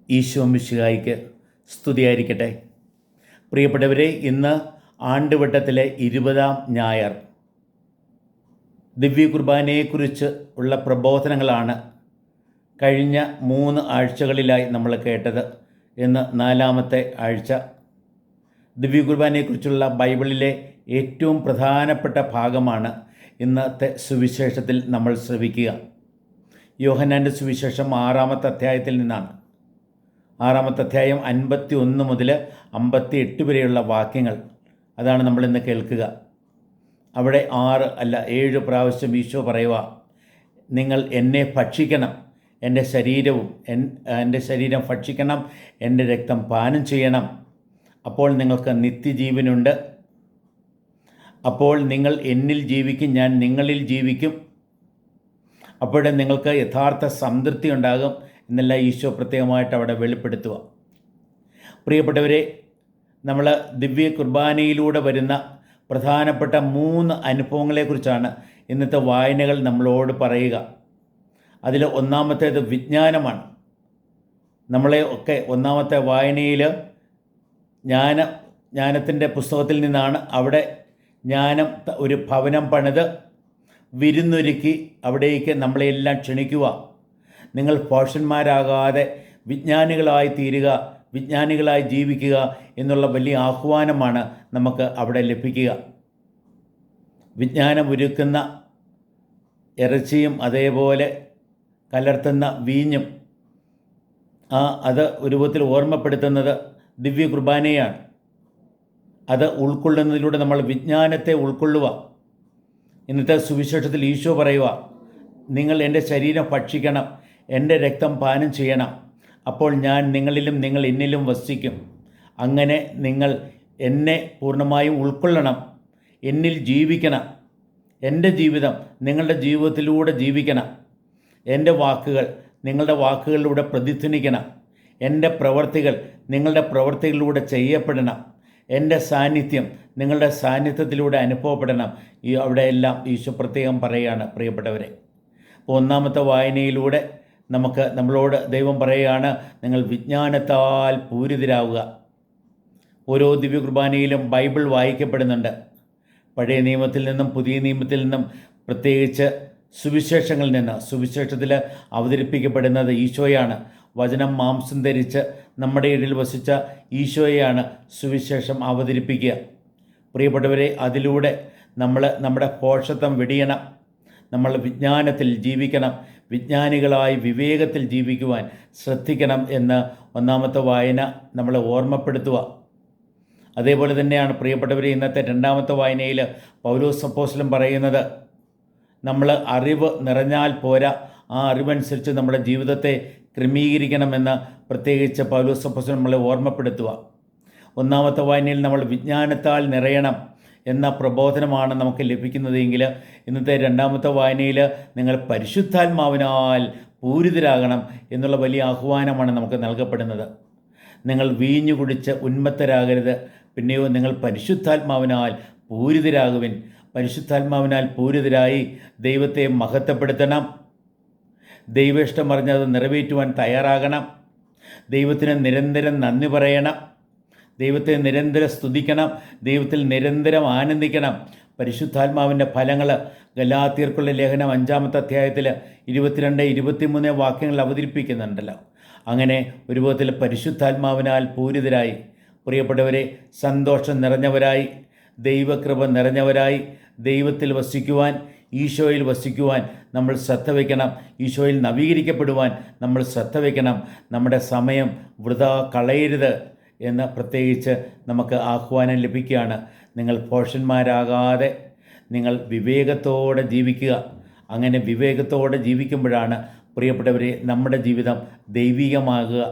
ഈശോ മിശിഹായ്ക്ക് സ്തുതിയായിരിക്കട്ടെ. പ്രിയപ്പെട്ടവരെ, ഇന്ന് ആണ്ടുവട്ടത്തിലെ 20-ാം ഞായർ. ദിവ്യ കുർബാനയെക്കുറിച്ച് ഉള്ള പ്രബോധനങ്ങളാണ് കഴിഞ്ഞ 3 ആഴ്ചകളിലായി നമ്മൾ കേട്ടത്. ഇന്ന് 4-ാമത്തെ ആഴ്ച. ദിവ്യ കുർബാനയെക്കുറിച്ചുള്ള ബൈബിളിലെ ഏറ്റവും പ്രധാനപ്പെട്ട ഭാഗമാണ് ഇന്നത്തെ സുവിശേഷത്തിൽ നമ്മൾ ശ്രവിക്കുക. യോഹന്നാൻ്റെ സുവിശേഷം 6-ാമത്തെ അധ്യായത്തിൽ നിന്നാണ്. 6-ാമത്തെ അധ്യായം 51 മുതൽ 58 വരെയുള്ള വാക്യങ്ങൾ, അതാണ് നമ്മളിന്ന് കേൾക്കുക. അവിടെ 6 അല്ല 7 പ്രാവശ്യം ഈശോ പറയുക, നിങ്ങൾ എന്നെ ഭക്ഷിക്കണം, എൻ്റെ ശരീരം ഭക്ഷിക്കണം, എൻ്റെ രക്തം പാനം ചെയ്യണം, അപ്പോൾ നിങ്ങൾക്ക് നിത്യജീവനുണ്ട്. അപ്പോൾ നിങ്ങൾ എന്നിൽ ജീവിക്കും, ഞാൻ നിങ്ങളിൽ ജീവിക്കും. അപ്പോഴേ നിങ്ങൾക്ക് യഥാർത്ഥ സംതൃപ്തി ഉണ്ടാകും എന്നെല്ലാം ഈശോ പ്രത്യേകമായിട്ട് അവിടെ വെളിപ്പെടുത്തുക. പ്രിയപ്പെട്ടവരെ, നമ്മൾ ദിവ്യ കുർബാനയിലൂടെ വരുന്ന പ്രധാനപ്പെട്ട 3 അനുഭവങ്ങളെക്കുറിച്ചാണ് ഇന്നത്തെ വായനകൾ നമ്മളോട് പറയുക. അതിൽ ഒന്നാമത്തേത് വിജ്ഞാനമാണ്. നമ്മളെ ഒക്കെ ഒന്നാമത്തെ വായനയിൽ ജ്ഞാനത്തിൻ്റെ പുസ്തകത്തിൽ നിന്നാണ്. അവിടെ ജ്ഞാനം ഒരു ഭവനം പണിത് വിരുന്നൊരുക്കി അവിടേക്ക് നമ്മളെല്ലാം ക്ഷണിക്കുക. നിങ്ങൾ ഭോഷന്മാരാകാതെ വിജ്ഞാനികളായി തീരുക, വിജ്ഞാനികളായി ജീവിക്കുക എന്നുള്ള വലിയ ആഹ്വാനമാണ് നമുക്ക് അവിടെ ലഭിക്കുക. വിജ്ഞാനം ഒരുക്കുന്ന ഇറച്ചിയും അതേപോലെ കലർത്തുന്ന വീഞ്ഞും അത് ഒരു രൂപത്തിൽ ഓർമ്മപ്പെടുത്തുന്നത് ദിവ്യ കുർബാനയാണ്. അത് ഉൾക്കൊള്ളുന്നതിലൂടെ നമ്മൾ വിജ്ഞാനത്തെ ഉൾക്കൊള്ളുക. ഇന്നത്തെ സുവിശേഷത്തിൽ ഈശോ പറയുക, നിങ്ങൾ എൻ്റെ ശരീരം ഭക്ഷിക്കണം, എൻ്റെ രക്തം പാനം ചെയ്യണം, അപ്പോൾ ഞാൻ നിങ്ങളിലും നിങ്ങൾ എന്നിലും വസിക്കും. അങ്ങനെ നിങ്ങൾ എന്നെ പൂർണ്ണമായും ഉൾക്കൊള്ളണം, എന്നിൽ ജീവിക്കണം. എൻ്റെ ജീവിതം നിങ്ങളുടെ ജീവിതത്തിലൂടെ ജീവിക്കണം. എൻ്റെ വാക്കുകൾ നിങ്ങളുടെ വാക്കുകളിലൂടെ പ്രതിധ്വനിക്കണം. എൻ്റെ പ്രവൃത്തികൾ നിങ്ങളുടെ പ്രവൃത്തികളിലൂടെ ചെയ്യപ്പെടണം. എൻ്റെ സാന്നിധ്യം നിങ്ങളുടെ സാന്നിധ്യത്തിലൂടെ അനുഭവപ്പെടണം. അവിടെയെല്ലാം ഈശോ പ്രത്യേകം പറയുകയാണ്. പ്രിയപ്പെട്ടവരെ, അപ്പോൾ ഒന്നാമത്തെ വായനയിലൂടെ നമ്മളോട് ദൈവം പറയുകയാണ്, നിങ്ങൾ വിജ്ഞാനത്താൽ പൂരിതരാവുക. ഓരോ ദിവ്യ കുർബാനയിലും ബൈബിൾ വായിക്കപ്പെടുന്നുണ്ട്. പഴയ നിയമത്തിൽ നിന്നും പുതിയ നിയമത്തിൽ നിന്നും, പ്രത്യേകിച്ച് സുവിശേഷങ്ങളിൽ നിന്ന്. സുവിശേഷത്തിൽ അവതരിപ്പിക്കപ്പെടുന്നത് ഈശോയാണ്. വചനം മാംസം ധരിച്ച് നമ്മുടെ ഇടയിൽ വസിച്ച ഈശോയെയാണ് സുവിശേഷം അവതരിപ്പിക്കുക. പ്രിയപ്പെട്ടവരെ, അതിലൂടെ നമ്മുടെ ഭോഷത്വം വെടിയണം. നമ്മൾ വിജ്ഞാനത്തിൽ ജീവിക്കണം, വിജ്ഞാനികളായി വിവേകത്തിൽ ജീവിക്കുവാൻ ശ്രദ്ധിക്കണം എന്ന് ഒന്നാമത്തെ വായന നമ്മളെ ഓർമ്മപ്പെടുത്തുക. അതേപോലെ തന്നെയാണ് പ്രിയപ്പെട്ടവരെ, ഇന്നത്തെ 2-ാമത്തെ വായനയിൽ പൗലോസ് അപ്പോസ്തലൻ പറയുന്നത്, നമ്മൾ അറിവ് നിറഞ്ഞാൽ പോരാ, ആ അറിവനുസരിച്ച് നമ്മുടെ ജീവിതത്തെ ക്രമീകരിക്കണമെന്ന് പ്രത്യേകിച്ച് പൗലോസ് അപ്പോസ്തലൻ നമ്മളെ ഓർമ്മപ്പെടുത്തുക. ഒന്നാമത്തെ വായനയിൽ നമ്മൾ വിജ്ഞാനത്താൽ നിറയണം എന്ന പ്രബോധനമാണ് നമുക്ക് ലഭിക്കുന്നതെങ്കിൽ, ഇന്നത്തെ 2-ാമത്തെ വായനയിൽ നിങ്ങൾ പരിശുദ്ധാത്മാവിനാൽ പൂരിതരാകണം എന്നുള്ള വലിയ ആഹ്വാനമാണ് നമുക്ക് നൽകപ്പെടുന്നത്. നിങ്ങൾ വീഞ്ഞു കുടിച്ച് ഉന്മത്തരാകരുത്, പിന്നെയോ നിങ്ങൾ പരിശുദ്ധാത്മാവിനാൽ പൂരിതരാകുവിൻ. പരിശുദ്ധാത്മാവിനാൽ പൂരിതരായി ദൈവത്തെ മഹത്വപ്പെടുത്തണം. ദൈവേഷ്ടം പറഞ്ഞത് നിറവേറ്റുവാൻ തയ്യാറാകണം. ദൈവത്തിന് നിരന്തരം നന്ദി പറയണം. ദൈവത്തെ നിരന്തരം സ്തുതിക്കണം. ദൈവത്തിൽ നിരന്തരം ആനന്ദിക്കണം. പരിശുദ്ധാത്മാവിൻ്റെ ഫലങ്ങൾ ഗലാത്യർക്കുള്ള ലേഖനം 5-ാമത്തെ അധ്യായത്തിൽ 22-23 വാക്യങ്ങൾ അവതരിപ്പിക്കുന്നുണ്ടല്ലോ. അങ്ങനെ ഒരു വിധത്തിൽ പരിശുദ്ധാത്മാവിനാൽ പൂരിതരായി, പ്രിയപ്പെട്ടവരെ, സന്തോഷം നിറഞ്ഞവരായി, ദൈവകൃപ നിറഞ്ഞവരായി ദൈവത്തിൽ വസിക്കുവാൻ, ഈശോയിൽ വസിക്കുവാൻ നമ്മൾ ശ്രദ്ധ വയ്ക്കണം. ഈശോയിൽ നവീകരിക്കപ്പെടുവാൻ നമ്മൾ ശ്രദ്ധ വയ്ക്കണം. നമ്മുടെ സമയം വൃഥാ കളയരുത് എന്ന് പ്രത്യേകിച്ച് നമുക്ക് ആഹ്വാനം ലഭിക്കുകയാണ്. നിങ്ങൾ ഭോഷന്മാരാകാതെ നിങ്ങൾ വിവേകത്തോടെ ജീവിക്കുക. അങ്ങനെ വിവേകത്തോടെ ജീവിക്കുമ്പോഴാണ് പ്രിയപ്പെട്ടവരെ നമ്മുടെ ജീവിതം ദൈവികമാകുക,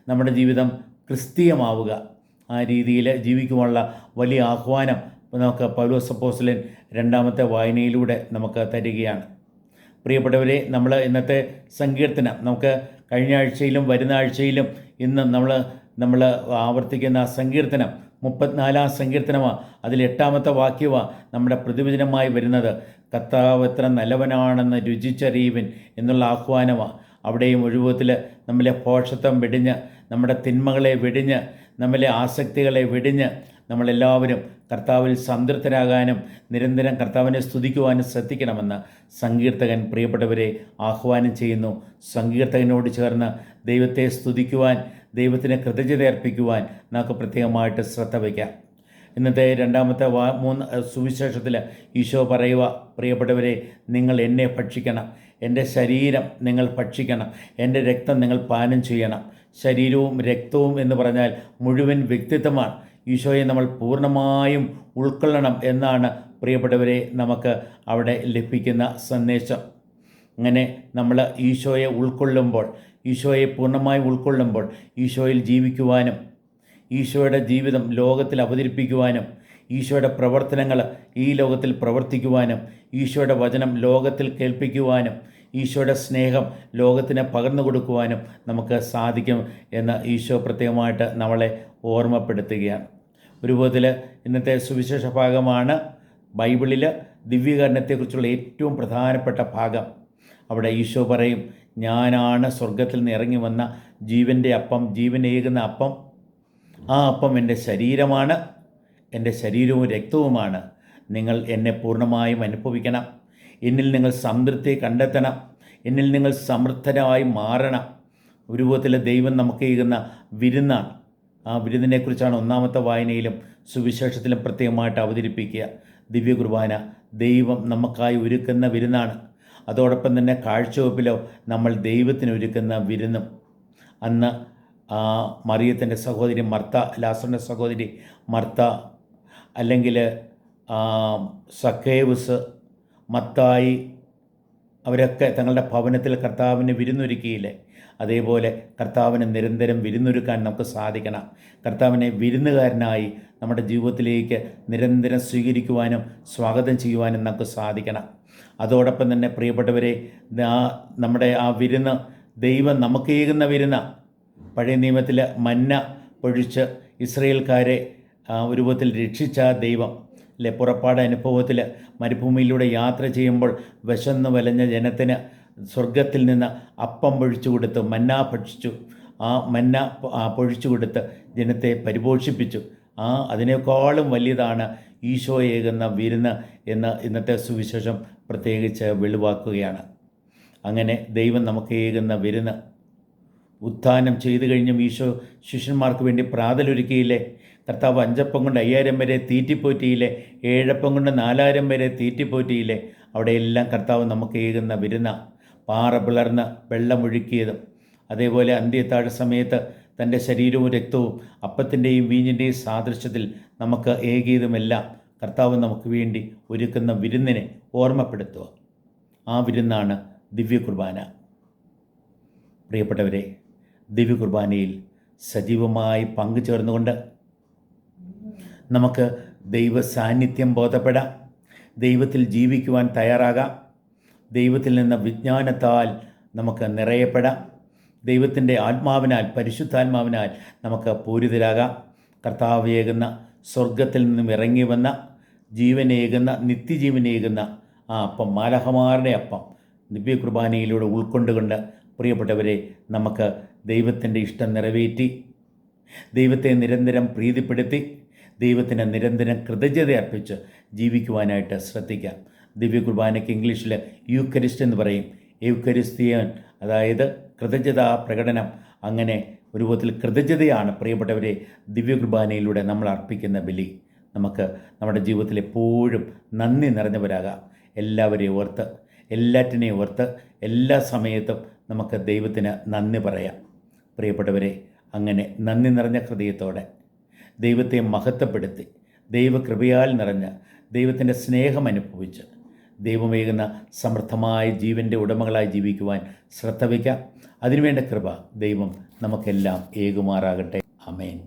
നമ്മുടെ ജീവിതം ക്രിസ്തീയമാവുക. ആ രീതിയിൽ ജീവിക്കുവാനുള്ള വലിയ ആഹ്വാനം നമുക്ക് പൗലോസ് അപ്പോസ്തലൻ 2-ാമത്തെ വായനയിലൂടെ നമുക്ക് തരികയാണ്. പ്രിയപ്പെട്ടവരെ, നമ്മൾ ഇന്നത്തെ സങ്കീർത്തനം നമുക്ക് കഴിഞ്ഞ ആഴ്ചയിലും വരുന്ന ആഴ്ചയിലും ഇന്നും നമ്മൾ ആവർത്തിക്കുന്ന സങ്കീർത്തനം 34-ാം സങ്കീർത്തനമാണ്. അതിൽ 8-ാമത്തെ വാക്യമാണ് നമ്മുടെ പ്രതിവചനമായി വരുന്നത്. കർത്താവ് എത്ര നല്ലവനാണെന്ന് രുചിച്ചറിയുവിൻ എന്നുള്ള ആഹ്വാനമാണ്. അവിടെയും ഒഴിവത്തിൽ നമ്മളെ ഭോഷത്വം വെടിഞ്ഞ്, നമ്മുടെ തിന്മകളെ വെടിഞ്ഞ്, നമ്മളെ ആസക്തികളെ വെടിഞ്ഞ് നമ്മളെല്ലാവരും കർത്താവിൽ സംതൃപ്തരാകാനും നിരന്തരം കർത്താവിനെ സ്തുതിക്കുവാനും ശ്രദ്ധിക്കണമെന്ന് സങ്കീർത്തകൻ പ്രിയപ്പെട്ടവരെ ആഹ്വാനം ചെയ്യുന്നു. സങ്കീർത്തകനോട് ചേർന്ന് ദൈവത്തെ സ്തുതിക്കുവാൻ, ദൈവത്തിന് കൃതജ്ഞത അർപ്പിക്കുവാൻ നമുക്ക് പ്രത്യേകമായിട്ട് ശ്രദ്ധ വയ്ക്കാം. ഇന്നത്തെ രണ്ടാമത്തെ സുവിശേഷത്തിൽ ഈശോ പറയുക, പ്രിയപ്പെട്ടവരെ, നിങ്ങൾ എന്നെ ഭക്ഷിക്കണം, എൻ്റെ ശരീരം നിങ്ങൾ ഭക്ഷിക്കണം, എൻ്റെ രക്തം നിങ്ങൾ പാനം ചെയ്യണം. ശരീരവും രക്തവും എന്ന് പറഞ്ഞാൽ മുഴുവൻ വ്യക്തിത്വമാണ്. ഈശോയെ നമ്മൾ പൂർണ്ണമായും ഉൾക്കൊള്ളണം എന്നാണ് പ്രിയപ്പെട്ടവരെ നമുക്ക് അവിടെ ലഭിക്കുന്ന സന്ദേശം. അങ്ങനെ നമ്മൾ ഈശോയെ ഉൾക്കൊള്ളുമ്പോൾ, ഈശോയെ പൂർണ്ണമായും ഉൾക്കൊള്ളുമ്പോൾ ഈശോയിൽ ജീവിക്കുവാനും ഈശോയുടെ ജീവിതം ലോകത്തിൽ അവതരിപ്പിക്കുവാനും ഈശോയുടെ പ്രവർത്തനങ്ങൾ ഈ ലോകത്തിൽ പ്രവർത്തിക്കുവാനും ഈശോയുടെ വചനം ലോകത്തിൽ കേൾപ്പിക്കുവാനും ഈശോയുടെ സ്നേഹം ലോകത്തിന് പകർന്നു കൊടുക്കുവാനും നമുക്ക് സാധിക്കും എന്ന് ഈശോ പ്രത്യേകമായിട്ട് നമ്മളെ ഓർമ്മപ്പെടുത്തുകയാണ്. ഒരു വിധത്തിൽ ഇന്നത്തെ സുവിശേഷ ഭാഗമാണ് ബൈബിളിൽ ദിവ്യീകരണത്തെക്കുറിച്ചുള്ള ഏറ്റവും പ്രധാനപ്പെട്ട ഭാഗം. അവിടെ ഈശോ പറയും, ഞാനാണ് സ്വർഗത്തിൽ നിന്ന് ഇറങ്ങി വന്ന ജീവൻ്റെ അപ്പം, ജീവനേകുന്ന അപ്പം. ആ അപ്പം എൻ്റെ ശരീരമാണ്, എൻ്റെ ശരീരവും രക്തവുമാണ്. നിങ്ങൾ എന്നെ പൂർണ്ണമായും അനുഭവിക്കണം. എന്നിൽ നിങ്ങൾ സംതൃപ്തി കണ്ടെത്തണം. എന്നിൽ നിങ്ങൾ സമൃദ്ധരായി മാറണം. ഒരു വിധത്തിൽ ദൈവം നമുക്ക് നൽകുന്ന വിരുന്നാണ്. ആ വിരുന്നിനെക്കുറിച്ചാണ് ഒന്നാമത്തെ വായനയിലും സുവിശേഷത്തിലും പ്രത്യേകമായിട്ട് അവതരിപ്പിക്കുക. ദിവ്യ കുർബാന ദൈവം നമുക്കായി ഒരുക്കുന്ന വിരുന്നാണ്. അതോടൊപ്പം തന്നെ കാഴ്ചവെപ്പിലോ നമ്മൾ ദൈവത്തിന് ഒരുക്കുന്ന വിരുന്നും. അന്ന് മറിയത്തിൻ്റെ സഹോദരി മർത്ത, ലാസറിൻ്റെ സഹോദരി മർത്ത, അല്ലെങ്കിൽ സക്കേവുസ്, മത്തായി, അവരൊക്കെ തങ്ങളുടെ ഭവനത്തിൽ കർത്താവിന് വിരുന്നൊരുക്കിയില്ലേ? അതേപോലെ കർത്താവിന് നിരന്തരം വിരുന്നൊരുക്കാൻ നമുക്ക് സാധിക്കണം. കർത്താവിനെ വിരുന്നുകാരനായി നമ്മുടെ ജീവിതത്തിലേക്ക് നിരന്തരം സ്വീകരിക്കുവാനും സ്വാഗതം ചെയ്യുവാനും നമുക്ക് സാധിക്കണം. അതോടൊപ്പം തന്നെ പ്രിയപ്പെട്ടവരെ, നമ്മുടെ ആ വിരുന്ന് ദൈവം നമുക്കേകുന്ന വിരുന്ന. പഴയ നിയമത്തിൽ മന്ന പൊഴിച്ച് ഇസ്രായേൽക്കാരെ ഒരു വിധത്തിൽ രക്ഷിച്ച ദൈവം അല്ലെ? പുറപ്പാട് അനുഭവത്തിൽ മരുഭൂമിയിലൂടെ യാത്ര ചെയ്യുമ്പോൾ വിശന്നു വലഞ്ഞ ജനത്തിന് സ്വർഗത്തിൽ നിന്ന് അപ്പം പൊഴിച്ചു കൊടുത്ത് മന്ന ഭക്ഷിച്ചു. ആ മന്ന പൊഴിച്ചു കൊടുത്ത് ജനത്തെ പരിപോഷിപ്പിച്ചു. അതിനേക്കാളും വലിയതാണ് ഈശോയേകുന്ന വിരുന്ന് എന്ന് ഇന്നത്തെ സുവിശേഷം പ്രത്യേകിച്ച് വെളിവാക്കുകയാണ്. അങ്ങനെ ദൈവം നമുക്ക് ഏകുന്ന വിരുന്ന്. ഉത്ഥാനം ചെയ്തു കഴിഞ്ഞും ഈശോ ശിഷ്യന്മാർക്ക് വേണ്ടി പ്രാതലൊരുക്കിയില്ലേ? കർത്താവ് 5 അപ്പം കൊണ്ട് 5000 വരെ തീറ്റിപ്പോറ്റിയില്ലേ? 7 അപ്പം കൊണ്ട് 4000 വരെ തീറ്റിപ്പോറ്റിയില്ലേ? അവിടെയെല്ലാം കർത്താവ് നമുക്ക് ഏകുന്ന വിരുന്ന. പാറ പിളർന്ന് വെള്ളമൊഴുക്കിയതും, അതേപോലെ അന്ത്യത്താഴ സമയത്ത് തൻ്റെ ശരീരവും രക്തവും അപ്പത്തിൻ്റെയും വീഞ്ഞിൻ്റെയും സാദൃശ്യത്തിൽ നമുക്ക് ഏകിയതുമെല്ലാം കർത്താവ് നമുക്ക് വേണ്ടി ഒരുക്കുന്ന വിരുന്നിനെ ഓർമ്മപ്പെടുത്തുക. ആ വിരുന്നാണ് ദിവ്യ കുർബാന. പ്രിയപ്പെട്ടവരെ, ദിവ്യ കുർബാനയിൽ സജീവമായി പങ്കുചേർന്നുകൊണ്ട് നമുക്ക് ദൈവ സാന്നിധ്യം ബോധപ്പെടാം, ദൈവത്തിൽ ജീവിക്കുവാൻ തയ്യാറാകാം, ദൈവത്തിൽ നിന്ന് വിജ്ഞാനത്താൽ നമുക്ക് നിറയപ്പെടാം, ദൈവത്തിൻ്റെ ആത്മാവിനാൽ, പരിശുദ്ധാത്മാവിനാൽ നമുക്ക് പൂരിതരാകാം. കർത്താവേകുന്ന സ്വർഗത്തിൽ നിന്നും ഇറങ്ങി വന്ന ജീവനേകുന്ന, നിത്യജീവനേകുന്ന ആ അപ്പം, മാലാഖമാരുടെ അപ്പം ദിവ്യ കുർബാനയിലൂടെ ഉൾക്കൊണ്ടുകൊണ്ട് പ്രിയപ്പെട്ടവരെ, നമുക്ക് ദൈവത്തിൻ്റെ ഇഷ്ടം നിറവേറ്റി, ദൈവത്തെ നിരന്തരം പ്രീതിപ്പെടുത്തി, ദൈവത്തിന് നിരന്തരം കൃതജ്ഞത അർപ്പിച്ച് ജീവിക്കുവാനായിട്ട് ശ്രദ്ധിക്കാം. ദിവ്യ കുർബാനയ്ക്ക് ഇംഗ്ലീഷിൽ യൂക്കരിസ്റ്റ് എന്ന് പറയും. യൂക്കരിസ്തിയൻ, അതായത് കൃതജ്ഞതാ പ്രകടനം. അങ്ങനെ ഒരു വിധത്തിൽ കൃതജ്ഞതയാണ് പ്രിയപ്പെട്ടവരെ ദിവ്യ കുർബാനയിലൂടെ നമ്മൾ അർപ്പിക്കുന്ന ബലി. നമുക്ക് നമ്മുടെ ജീവിതത്തിൽ എപ്പോഴും നന്ദി നിറഞ്ഞവരാകാം. എല്ലാവരെയും ഓർത്ത്, എല്ലാറ്റിനെയും ഓർത്ത്, എല്ലാ സമയത്തും നമുക്ക് ദൈവത്തിന് നന്ദി പറയാം. പ്രിയപ്പെട്ടവരെ, അങ്ങനെ നന്ദി നിറഞ്ഞ ഹൃദയത്തോടെ ദൈവത്തെ മഹത്വപ്പെടുത്തി, ദൈവകൃപയാൽ നിറഞ്ഞ് ദൈവത്തിൻ്റെ സ്നേഹം അനുഭവിച്ച് ദൈവമേകുന്ന സമൃദ്ധമായ ജീവൻ്റെ ഉടമകളായി ജീവിക്കുവാൻ ശ്രദ്ധ വയ്ക്കാം. അതിനുവേണ്ട കൃപ ദൈവം നമുക്കെല്ലാം ഏകുമാറാകട്ടെ. ആമേൻ.